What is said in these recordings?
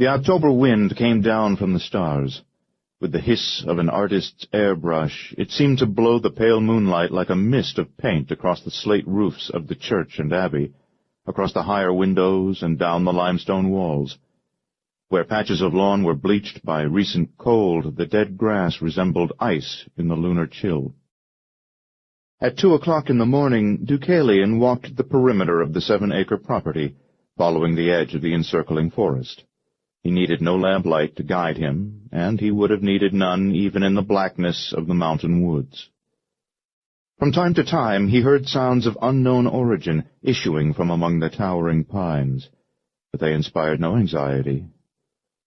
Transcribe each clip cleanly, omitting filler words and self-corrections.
The October wind came down from the stars. With the hiss of an artist's airbrush, it seemed to blow the pale moonlight like a mist of paint across the slate roofs of the church and abbey, across the higher windows and down the limestone walls. Where patches of lawn were bleached by recent cold, the dead grass resembled ice in the lunar chill. At 2:00 in the morning, Deucalion walked the perimeter of the 7-acre property, following the edge of the encircling forest. He needed no lamplight to guide him, and he would have needed none even in the blackness of the mountain woods. From time to time he heard sounds of unknown origin issuing from among the towering pines, but they inspired no anxiety.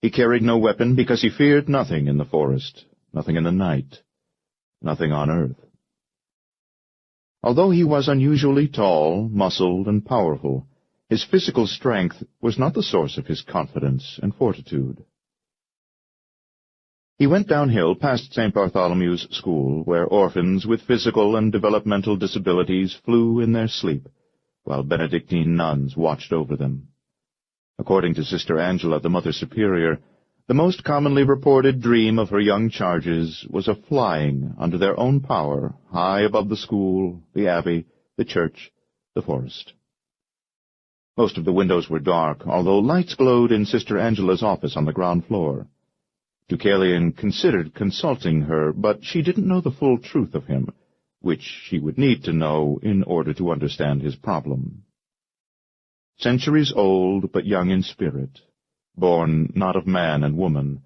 He carried no weapon because he feared nothing in the forest, nothing in the night, nothing on earth. Although he was unusually tall, muscled, and powerful, his physical strength was not the source of his confidence and fortitude. He went downhill past St. Bartholomew's School, where orphans with physical and developmental disabilities flew in their sleep, while Benedictine nuns watched over them. According to Sister Angela, the Mother Superior, the most commonly reported dream of her young charges was of flying under their own power, high above the school, the abbey, the church, the forest. Most of the windows were dark, although lights glowed in Sister Angela's office on the ground floor. Deucalion considered consulting her, but she didn't know the full truth of him, which she would need to know in order to understand his problem. Centuries old, but young in spirit, born not of man and woman,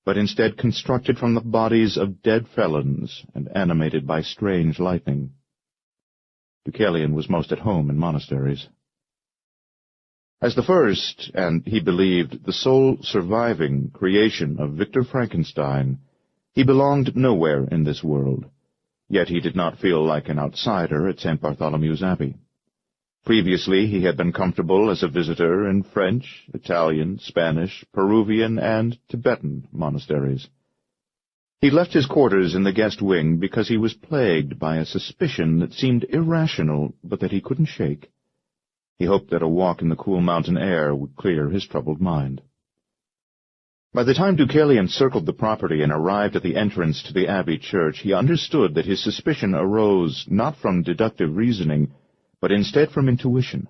but instead constructed from the bodies of dead felons and animated by strange lightning. Deucalion was most at home in monasteries. As the first, and he believed the sole surviving creation of Victor Frankenstein, he belonged nowhere in this world, yet he did not feel like an outsider at St. Bartholomew's Abbey. Previously he had been comfortable as a visitor in French, Italian, Spanish, Peruvian, and Tibetan monasteries. He left his quarters in the guest wing because he was plagued by a suspicion that seemed irrational but that he couldn't shake. He hoped that a walk in the cool mountain air would clear his troubled mind. By the time Deucalion circled the property and arrived at the entrance to the abbey church, he understood that his suspicion arose not from deductive reasoning, but instead from intuition.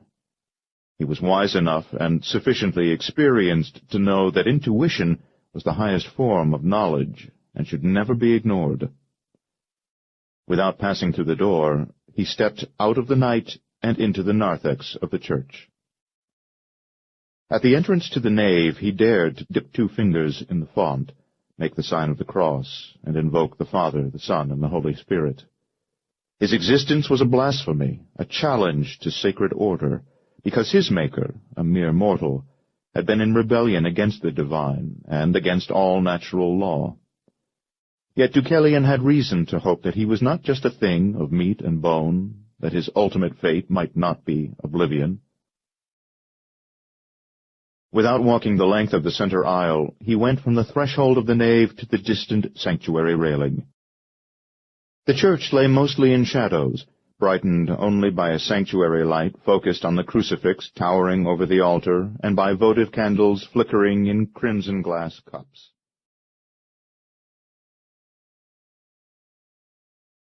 He was wise enough and sufficiently experienced to know that intuition was the highest form of knowledge and should never be ignored. Without passing through the door, he stepped out of the night and into the narthex of the church. At the entrance to the nave, he dared to dip 2 fingers in the font, make the sign of the cross, and invoke the Father, the Son, and the Holy Spirit. His existence was a blasphemy, a challenge to sacred order, because his Maker, a mere mortal, had been in rebellion against the divine and against all natural law. Yet Deucalion had reason to hope that he was not just a thing of meat and bone, that his ultimate fate might not be oblivion. Without walking the length of the center aisle, he went from the threshold of the nave to the distant sanctuary railing. The church lay mostly in shadows, brightened only by a sanctuary light focused on the crucifix towering over the altar and by votive candles flickering in crimson glass cups.